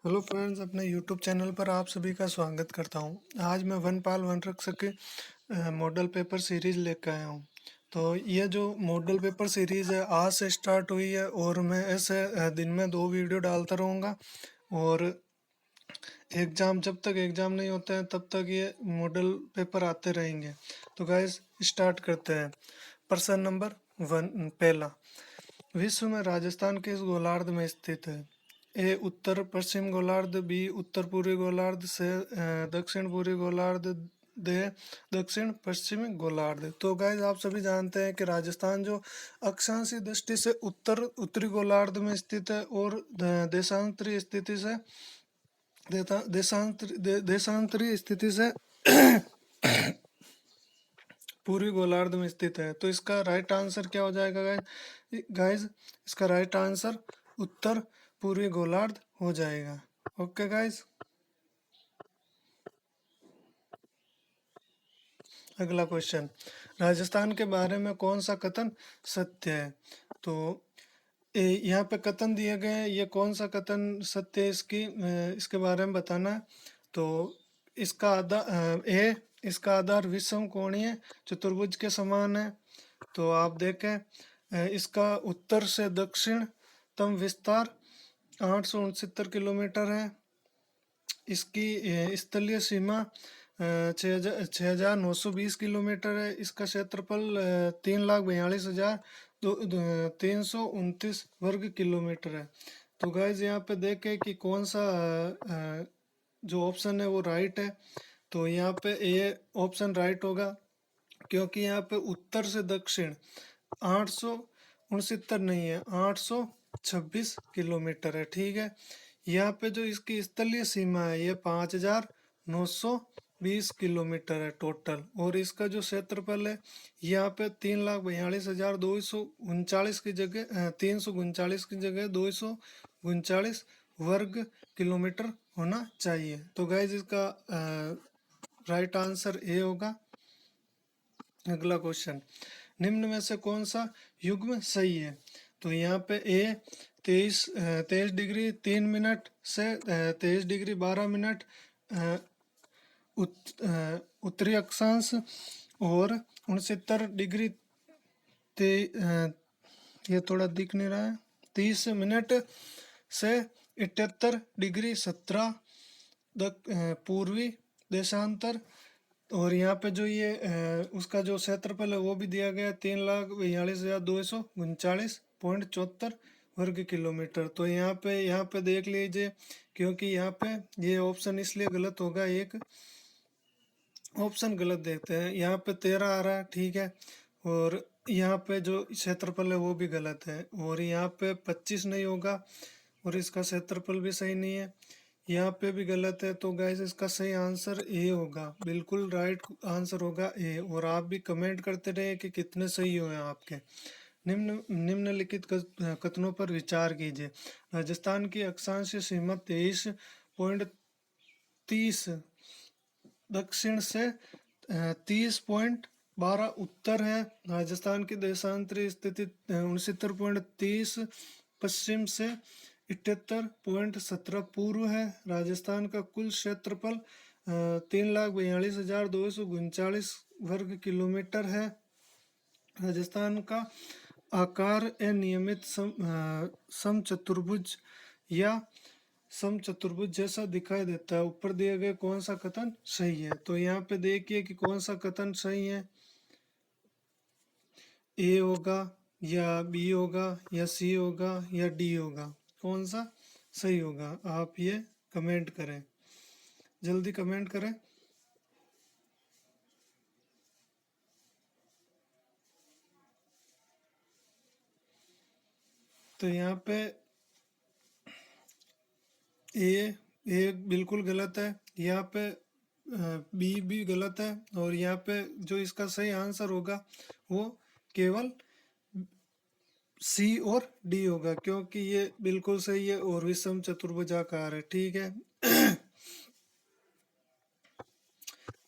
Hello friends, अपने YouTube channel पर आप सभी का स्वागत करता हूं। आज मैं वनपाल वनरक्षक के मॉडल पेपर सीरीज लेकर आया हूं। तो ये जो मॉडल पेपर सीरीज है आज से स्टार्ट हुई है और मैं ऐसे दिन में 2 वीडियो डालता रहूँगा। और जब तक एग्ज़ाम नहीं होते हैं तब तक ये मॉडल पेपर आते रहेंगे। तो गाइस स्टार्ट करते हैं। प्रश्न नंबर 1 पहला, विश्व में राजस्थान किस गोलार्ध में स्थित है? ए उत्तर पश्चिम गोलार्ध, बी उत्तर पूर्वी गोलार्ध, से दक्षिण पूर्वी गोलार्ध, दे दक्षिण पश्चिमी गोलार्ध। तो गाइस आप सभी जानते हैं कि राजस्थान जो अक्षांशीय दृष्टि से उत्तरी गोलार्ध में स्थित है और देशांतरी स्थिति से देशांतरी स्थिति से पूर्वी गोलार्ध में स्थित है। तो इसका राइट आंसर क्या हो जाएगा गाइस? इसका राइट आंसर उत्तर पूर्वी गोलार्ध हो जाएगा। Okay guys. अगला क्वेश्चन, राजस्थान के बारे में कौन सा कथन सत्य है? तो यहाँ पे कथन दिए गए हैं, ये कौन सा कथन सत्य है इसके बारे में बताना है। तो इसका आधार इसका आधार विषम कोणीय चतुर्भुज के समान है। तो आप देखें, इसका उत्तर से दक्षिणतम विस्तार 869 किलोमीटर है। इसकी स्थलीय सीमा 6,920 किलोमीटर है। इसका क्षेत्रफल 3,42,329 वर्ग किलोमीटर है। तो गाइज यहाँ पे देखें कि कौन सा जो ऑप्शन है वो राइट है। तो यहाँ पे ये ऑप्शन राइट होगा, क्योंकि यहाँ पे उत्तर से दक्षिण 869 नहीं है, 826 किलोमीटर है। ठीक है। यहाँ पे जो इसकी स्थलीय सीमा है ये 5,920 किलोमीटर है टोटल। और इसका जो क्षेत्रफल है यहाँ पे 3,42,239 की जगह 339 की जगह 239 वर्ग किलोमीटर होना चाहिए। तो गाइज इसका राइट आंसर ए होगा। अगला क्वेश्चन, निम्न में से कौन सा युग्म सही है? तो यहाँ पे ए 23 डिग्री 3 मिनट से 23 डिग्री 12 मिनट उत्तरी अक्षांश और 69 डिग्री ये थोड़ा दिख नहीं रहा है, 30 मिनट से 78 डिग्री 17 पूर्वी देशांतर। और यहाँ पे जो ये उसका जो क्षेत्रफल है वो भी दिया गया 3,42,239.74 वर्ग किलोमीटर। तो यहाँ पे देख लीजिए, क्योंकि यहाँ पे ये ऑप्शन इसलिए गलत होगा, एक ऑप्शन गलत देखते हैं। यहाँ पे 13 आ रहा है, ठीक है। और यहाँ पे जो क्षेत्रफल है वो भी गलत है। और यहाँ पे 25 नहीं होगा और इसका क्षेत्रफल भी सही नहीं है। यहाँ पे भी गलत है। तो गाइस इसका सही आंसर ए होगा, बिल्कुल राइट आंसर होगा ए। और आप भी कमेंट करते रहे कि कितने सही हुए आपके। निम्नलिखित कथनों पर विचार कीजिए। राजस्थान की अक्षांशीय सीमा 23.30 दक्षिण से 30.12 उत्तर है। राजस्थान की देशांतरी स्थिति 69.30 पश्चिम से 78.17 पूर्व है। राजस्थान का कुल क्षेत्रफल 3,42,239 वर्ग किलोमीटर है। राजस्थान का आकार अनियमित समचतुर्भुज या समचतुर्भुज जैसा दिखाई देता है। ऊपर दिए गए कौन सा कथन सही है? तो यहाँ पे देखिए कि कौन सा कथन सही है। ए होगा या बी होगा या सी होगा या डी होगा? कौन सा सही होगा? आप ये कमेंट करें, जल्दी कमेंट करें। तो यहाँ पे ए बिल्कुल गलत है, यहाँ पे बी भी गलत है। और यहाँ पे जो इसका सही आंसर होगा वो केवल सी और डी होगा, क्योंकि ये बिल्कुल सही है और विषम चतुर्भुजाकार है। ठीक है।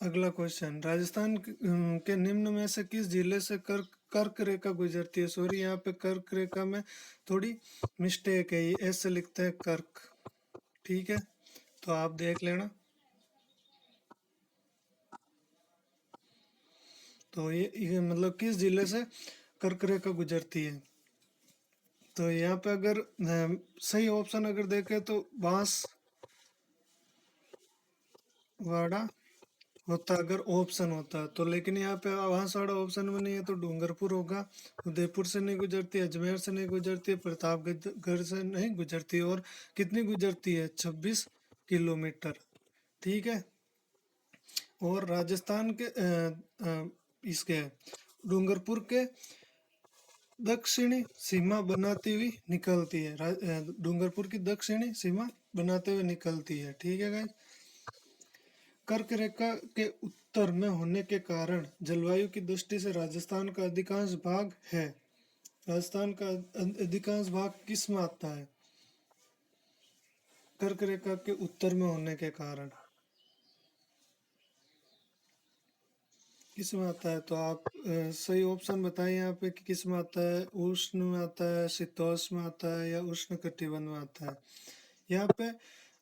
अगला क्वेश्चन, राजस्थान के निम्न में से किस जिले से कर्क रेखा गुजरती है? सॉरी, यहाँ पे कर्क रेखा में थोड़ी मिस्टेक है, ये ऐसे लिखते हैं कर्क। ठीक है, तो आप देख लेना। तो ये मतलब किस जिले से कर्क रेखा गुजरती है। तो यहाँ पे अगर सही ऑप्शन अगर देखें तो बांसवाड़ा होता अगर ऑप्शन होता तो, लेकिन यहाँ पे बांसवाड़ा ऑप्शन में नहीं है तो डूंगरपुर होगा। उदयपुर से नहीं गुजरती, अजमेर से नहीं गुजरती, प्रतापगढ़ से नहीं गुजरती, और कितनी गुजरती है, 26 किलोमीटर। ठीक है। और राजस्थान के इसके डूंगरपुर के दक्षिणी सीमा बनाती हुई निकलती है। डूंगरपुर की दक्षिणी सीमा बनाते हुए निकलती है। ठीक है गाइस। कर्क रेखा के उत्तर में होने के कारण जलवायु की दृष्टि से राजस्थान का अधिकांश भाग है। राजस्थान का अधिकांश भाग किस में आता है, कर्क रेखा के उत्तर में होने के कारण किस में आता है। तो आप सही ऑप्शन बताइए यहाँ पे कि किस में आता है, उष्ण में आता है, शीतोष्ण में आता है, या उष्ण कटिबंध में आता है। यहाँ पे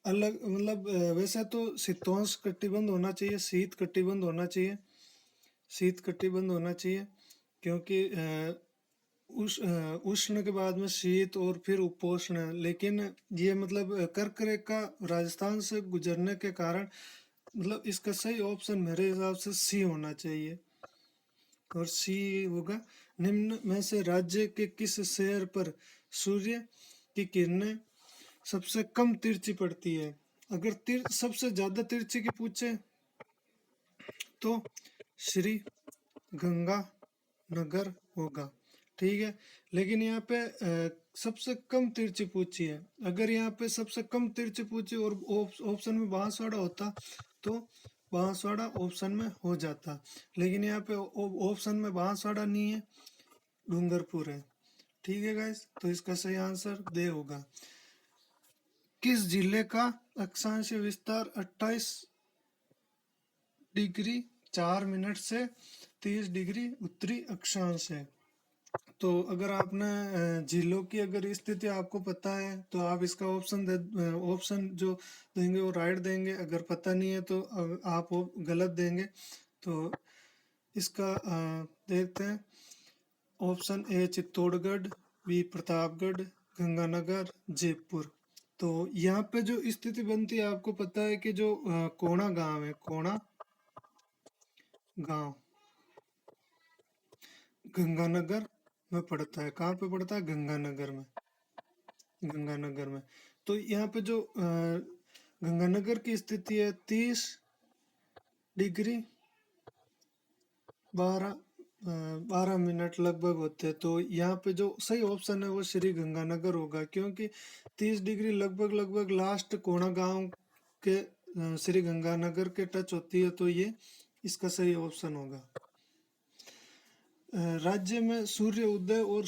अलग मतलब वैसे तो शीतोष्ण कटिबंध होना चाहिए, शीत कटिबंध होना चाहिए, शीत कटिबंध होना चाहिए, क्योंकि उष्ण के बाद में शीत और फिर उपोष्ण है। लेकिन ये मतलब कर्क रेखा राजस्थान से गुजरने के कारण मतलब इसका सही ऑप्शन मेरे हिसाब से सी होना चाहिए, और सी होगा। निम्न में से राज्य के किस शहर पर सूर्य की किरणें सबसे कम तिरछी पड़ती है। अगर सबसे ज्यादा तिरछी की पूछे तो श्री गंगा नगर होगा। ठीक है। लेकिन यहाँ पे सबसे कम तिरछी पूछी है। अगर यहाँ पे सबसे कम तिरछी पूछी और ऑप्शन में बांसवाड़ा होता तो बांसवाड़ा ऑप्शन में हो जाता, लेकिन यहाँ पे ऑप्शन में बांसवाड़ा नहीं है, डूंगरपुर है। ठीक है गाइस, तो इसका सही आंसर दे होगा। किस जिले का अक्षांश विस्तार 28 डिग्री 4 मिनट से 30 डिग्री उत्तरी अक्षांश है। तो अगर आपने जिलों की अगर स्थिति आपको पता है तो आप इसका ऑप्शन जो देंगे वो राइट देंगे। अगर पता नहीं है तो आप वो गलत देंगे। तो इसका देखते हैं। Option A Chittorgarh, B Pratapgarh, Ganganagar, Jaipur. तो यहाँ पे जो स्थिति बनती है आपको पता है कि जो कोणा गांव है, कोणा गांव गंगानगर में पड़ता है। कहाँ पे पड़ता है, गंगानगर में, गंगानगर में। तो यहाँ पे जो गंगानगर की स्थिति है 30 डिग्री 12 मिनट लगभग होते हैं। तो यहाँ पे जो सही ऑप्शन है वो श्री गंगानगर होगा, क्योंकि 30 डिग्री लगभग लगभग लास्ट कोणा गांव के श्री गंगानगर के टच होती है। तो ये इसका सही ऑप्शन होगा। राज्य में सूर्य उदय और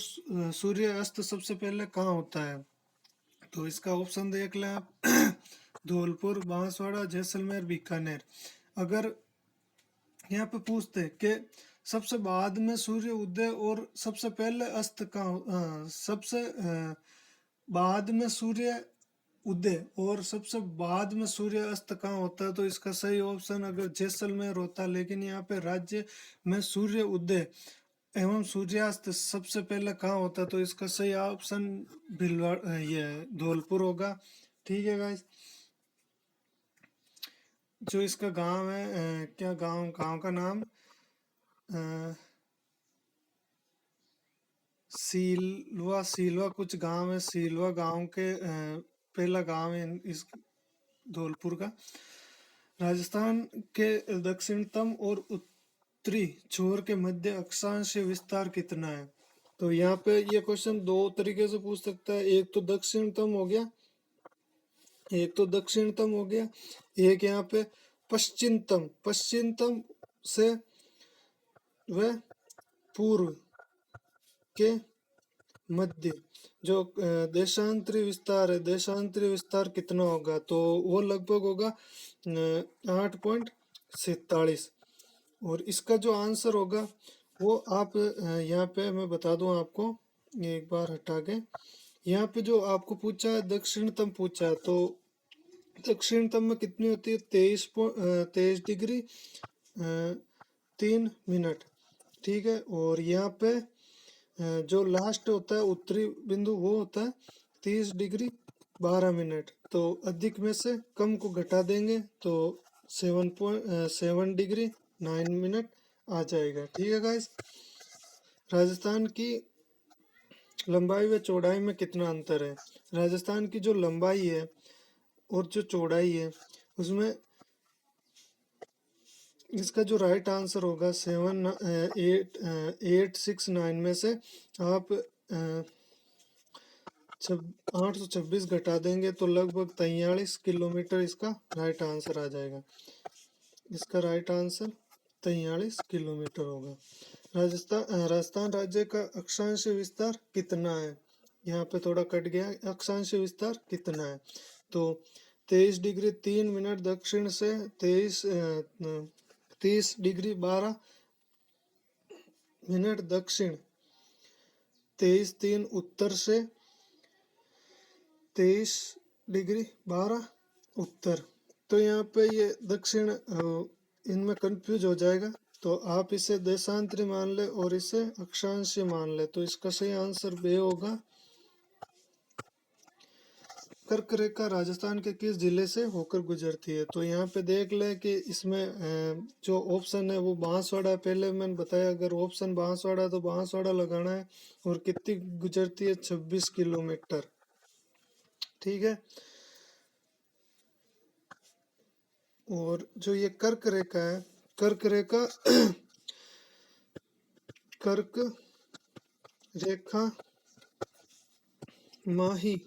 सूर्य अस्त सबसे पहले कहाँ होता है। तो इसका ऑप्शन देख लें आप। धौलपुर, बांसवाड़ा, जैसलमेर, बीकानेर। अगर यहाँ पे पूछते कि सबसे बाद में सूर्य उदय और सबसे पहले अस्त कहाँ, सबसे बाद में सूर्य उदय और सबसे बाद में सूर्य अस्त कहाँ होता है, तो इसका सही ऑप्शन अगर जैसलमेर होता। लेकिन यहाँ पे राज्य में सूर्य उदय एवं सूर्यास्त सबसे पहले कहाँ होता है, तो इसका सही ऑप्शन भीलवाड़ा ये धौलपुर होगा। ठीक है गाइस। जो इसका गांव है क्या गांव गांव का नाम सीलवा सीलवा कुछ गांव है। सीलवा गांव के पहला गांव है इस धौलपुर का। राजस्थान के दक्षिणतम और उत्तरी छोर के मध्य अक्षांश विस्तार कितना है। तो यहाँ पे ये क्वेश्चन दो तरीके से पूछ सकता है। एक तो दक्षिणतम हो गया, एक तो दक्षिणतम हो गया, एक यहाँ पे पश्चिमतम। पश्चिमतम से वह पूर्व के मध्य जो देशांतरी विस्तार है, देशांतरी विस्तार कितना होगा, तो वो लगभग होगा 8.47। और इसका जो आंसर होगा वो आप यहाँ पे मैं बता दूं आपको, एक बार हटा के। यहाँ पे जो आपको पूछा है दक्षिणतम पूछा है, तो दक्षिणतम में कितनी होती है? 23 डिग्री 3 मिनट। ठीक है, और यहाँ पे जो लास्ट होता है उत्तरी बिंदु वो होता है 30 डिग्री 12 मिनट। तो अधिक में से कम को घटा देंगे तो 7.7 डिग्री 9 मिनट आ जाएगा। ठीक है गाइस। राजस्थान की लंबाई व चौड़ाई में कितना अंतर है? राजस्थान की जो लंबाई है और जो चौड़ाई है उसमें इसका जो राइट आंसर होगा 869 में से आप 826 घटा देंगे तो लगभग 43 किलोमीटर इसका राइट आंसर आ जाएगा। इसका राइट आंसर 43 किलोमीटर होगा। राजस्थान राज्य का अक्षांश विस्तार कितना है? यहाँ पे थोड़ा कट गया। अक्षांश विस्तार कितना है? तो 23 डिग्री 3 मिनट दक्षिण से 30 डिग्री 12 मिनट दक्षिण, 23 3 उत्तर से 23 डिग्री 12 उत्तर। तो यहाँ पे ये दक्षिण इनमें कंफ्यूज हो जाएगा, तो आप इसे देशांतरी मान ले और इसे अक्षांशीय मान ले। तो इसका सही आंसर बे होगा। कर्क रेखा राजस्थान के किस जिले से होकर गुजरती है? तो यहाँ पे देख ले कि इसमें जो ऑप्शन है वो बांसवाड़ा। पहले मैंने बताया अगर ऑप्शन बांसवाड़ा तो बांसवाड़ा लगाना है। और कितनी गुजरती है? 26 किलोमीटर। ठीक है, और जो ये कर्क रेखा है, कर्क रेखा कर्क रेखा माही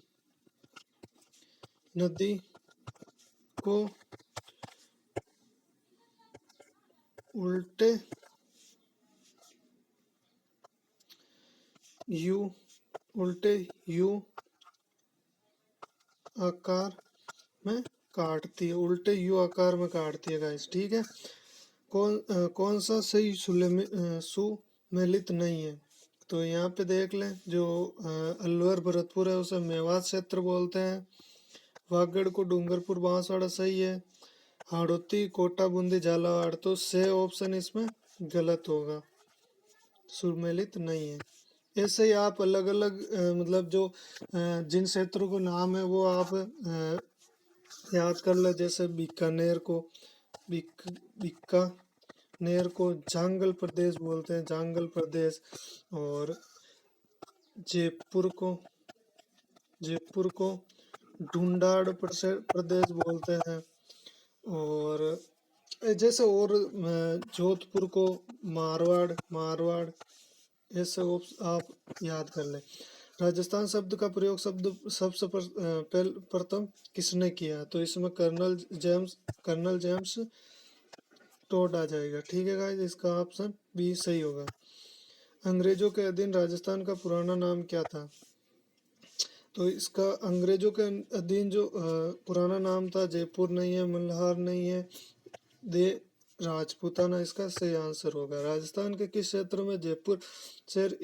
नदी को उल्टे यू आकार में काटती है। उल्टे यू आकार में काटती है गाइस। ठीक है, कौन सा सही सुमेलित नहीं है? तो यहाँ पे देख लें, जो अलवर भरतपुर है उसे मेवात क्षेत्र बोलते हैं। वागड़ को डूंगरपुर बांसवाड़ा सही है। हाड़ौती कोटा बूंदी झालावाड़, तो से ऑप्शन इसमें गलत होगा, सुमेलित नहीं है। ऐसे ही आप अलग अलग मतलब जो जिन क्षेत्रों को नाम है वो आप याद कर ले। जैसे बीकानेर को बीकानेर को जांगल प्रदेश बोलते हैं, जांगल प्रदेश। और जयपुर को ढूंढाड़ प्रदेश बोलते हैं। और जैसे और जोधपुर को मारवाड़ ऐसे आप याद कर लें। राजस्थान शब्द का प्रयोग सबसे प्रथम किसने किया? तो इसमें कर्नल जेम्स टोड आ जाएगा। ठीक है गाइस, इसका ऑप्शन बी सही होगा। अंग्रेजों के अधीन राजस्थान का पुराना नाम क्या था? तो इसका अंग्रेजों के अधीन जो पुराना नाम था, जयपुर नहीं है, मल्हार नहीं है, दे राजपूताना इसका सही आंसर होगा। राजस्थान के किस क्षेत्र में जयपुर शहर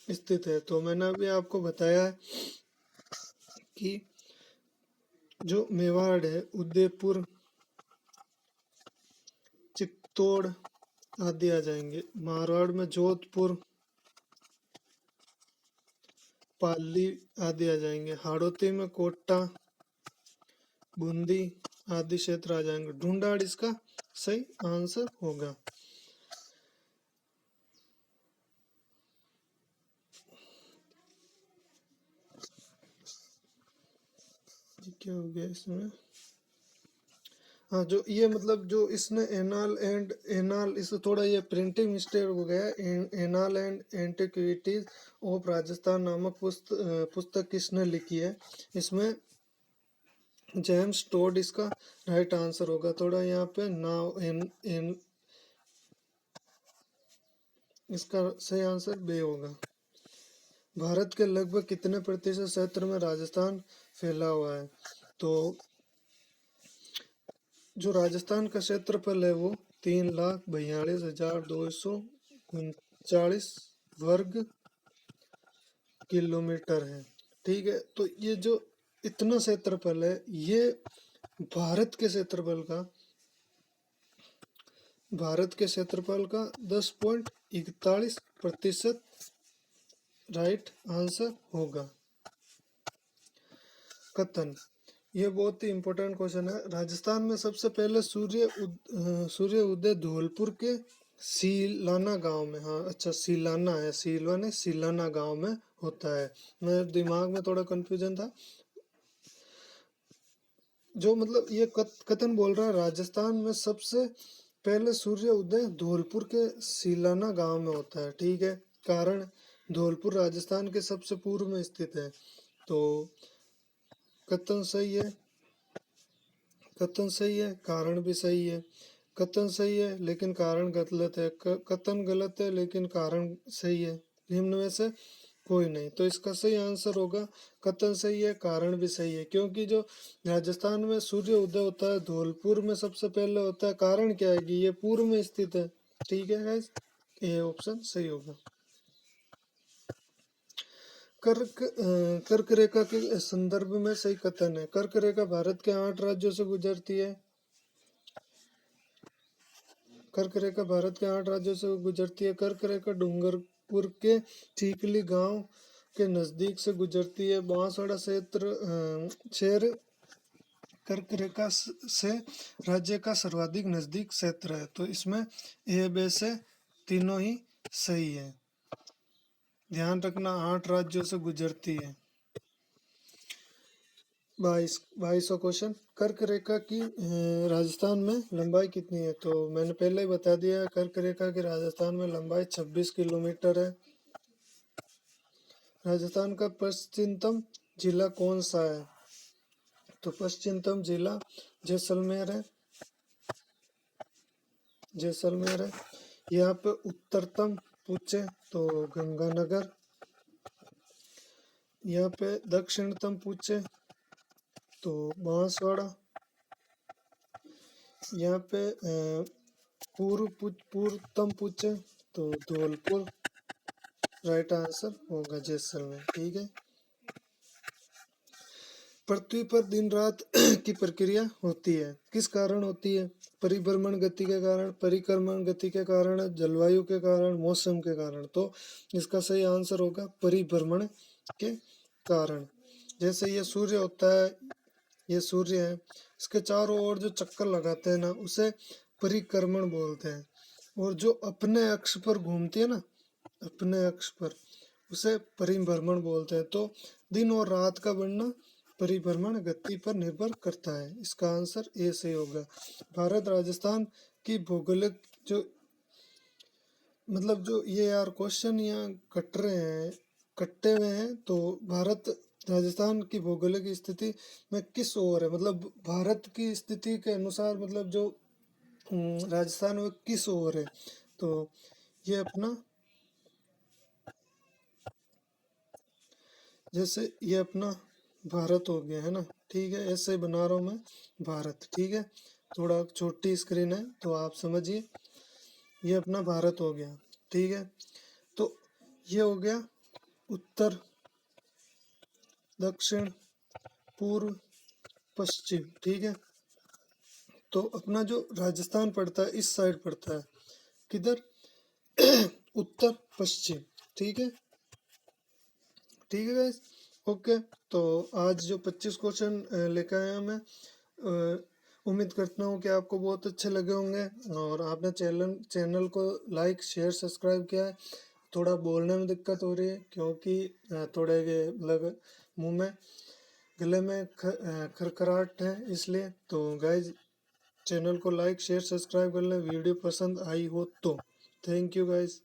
स्थित है? तो मैंने अभी आपको बताया कि जो मेवाड़ है, उदयपुर, चित्तौड़ आदि आ जाएंगे। मारवाड़ में जोधपुर, पाली आदि आ जाएंगे। हाड़ौती में कोटा, बूंदी आदि क्षेत्र आ जाएंगे। ढूंढाड़ इसका सही आंसर होगा। क्या हो गया इसमें? हाँ, जो ये मतलब जो इसने एनाल इसे थोड़ा ये प्रिंटिंग मिस्टेक हो गया। Anal and antiquities of Rajasthan नामक पुस्तक किसने लिखी है? इसमें जेम्स टोड इसका राइट आंसर होगा। थोड़ा यहाँ पे नाउ एन इसका सही आंसर बे होगा। भारत के लगभग कितने प्रतिशत क्षेत्र में राजस्थान फैला हुआ है? तो जो राजस्थान का क्षेत्रफल है वो 3,42,239 वर्ग किलोमीटर है। ठीक है, तो ये जो इतना क्षेत्रफल है, ये भारत के क्षेत्रफल का, भारत के क्षेत्रफल का 10.41% राइट आंसर होगा। कथन, ये बहुत ही इम्पोर्टेंट क्वेश्चन है। राजस्थान में सबसे पहले सूर्य उदय धौलपुर के सीलाना गांव में, हाँ अच्छा सीलाना है, सीलवा ने सीलाना गांव में होता है। मेरे दिमाग में थोड़ा कंफ्यूजन था। जो मतलब ये कथन बोल रहा है राजस्थान में सबसे पहले सूर्य उदय धौलपुर के सीलाना गांव में होता है, ठीक है। कारण, धौलपुर राजस्थान के सबसे पूर्व में स्थित है। तो कथन सही है, कथन सही है, कारण भी सही है। कथन सही है लेकिन कारण गलत है, कथन गलत है लेकिन कारण सही है। निम्न में से कोई नहीं। तो इसका सही आंसर होगा कथन सही है, कारण भी सही है। क्योंकि जो राजस्थान में सूर्य उदय होता है धौलपुर में सबसे पहले होता है। कारण क्या है कि ये पूर्व में स्थित है, ठीक है गाइस, ये ऑप्शन सही होगा। कर्क रेखा के संदर्भ में सही कथन है। कर्क रेखा भारत के 8 राज्यों से गुजरती है। कर्क रेखा भारत के 8 राज्यों से गुजरती है। कर्क रेखा डूंगरपुर के चीखली गांव के नजदीक से गुजरती है। बांसवाड़ा शहर कर्क रेखा से राज्य का सर्वाधिक नजदीक क्षेत्र है। तो इसमें ए बे से तीनों ही सही है। ध्यान रखना 8 राज्यों से गुजरती है। 22वां क्वेश्चन, कर्क रेखा की राजस्थान में लंबाई कितनी है? तो मैंने पहले ही बता दिया है, कर्क रेखा की राजस्थान में लंबाई 26 किलोमीटर है। राजस्थान का पश्चिमतम जिला कौन सा है? तो पश्चिमतम जिला जैसलमेर है, जैसलमेर है। यहाँ पे उत्तरतम पूछे तो गंगानगर। यहाँ पे दक्षिणतम पूछे तो बांसवाड़ा। यहाँ पे पूर्वतम पूछे तो धौलपुर। राइट आंसर होगा जैसलमेर, ठीक है। पृथ्वी पर दिन रात की प्रक्रिया होती है, किस कारण होती है? परिभ्रमण गति के कारण, परिक्रमण गति के कारण, जलवायु के कारण, मौसम के कारण। तो इसका सही आंसर होगा परिभ्रमण के कारण। जैसे ये सूर्य होता है, ये सूर्य है, इसके चारों ओर जो चक्कर लगाते हैं ना उसे परिक्रमण बोलते हैं। और जो अपने अक्ष पर घूमती है ना, अपने अक्ष पर, उसे परिभ्रमण बोलते हैं। तो दिन और रात का बढ़ना परिभ्रमण गति पर निर्भर करता है। इसका आंसर ए सही होगा। भारत राजस्थान की भौगोलिक जो मतलब जो ये यार क्वेश्चन यहाँ कट रहे हैं, कट्टे हुए हैं। तो भारत राजस्थान की भौगोलिक स्थिति में किस ओर है, मतलब भारत की स्थिति के अनुसार मतलब जो राजस्थान में किस ओर है? तो ये अपना, जैसे ये अपना भारत हो गया है ना, ठीक है, ऐसे ही बना रहा हूँ मैं भारत, ठीक है। थोड़ा छोटी स्क्रीन है तो आप समझिए, ये अपना भारत हो गया, ठीक है। तो ये हो गया उत्तर, दक्षिण, पूर्व, पश्चिम, ठीक है। तो अपना जो राजस्थान पड़ता है इस साइड पड़ता है, किधर? उत्तर पश्चिम, ठीक है, ठीक है गाइस, ओके। तो आज जो 25 क्वेश्चन लेकर आया मैं, उम्मीद करता हूँ कि आपको बहुत अच्छे लगे होंगे। और आपने चैनल को लाइक शेयर सब्सक्राइब किया है। थोड़ा बोलने में दिक्कत हो रही है क्योंकि थोड़े ये मतलब मुंह में, गले में खरखराहट है, इसलिए। तो गाइज चैनल को लाइक शेयर सब्सक्राइब कर लें वीडियो पसंद आई हो तो। Thank you guys.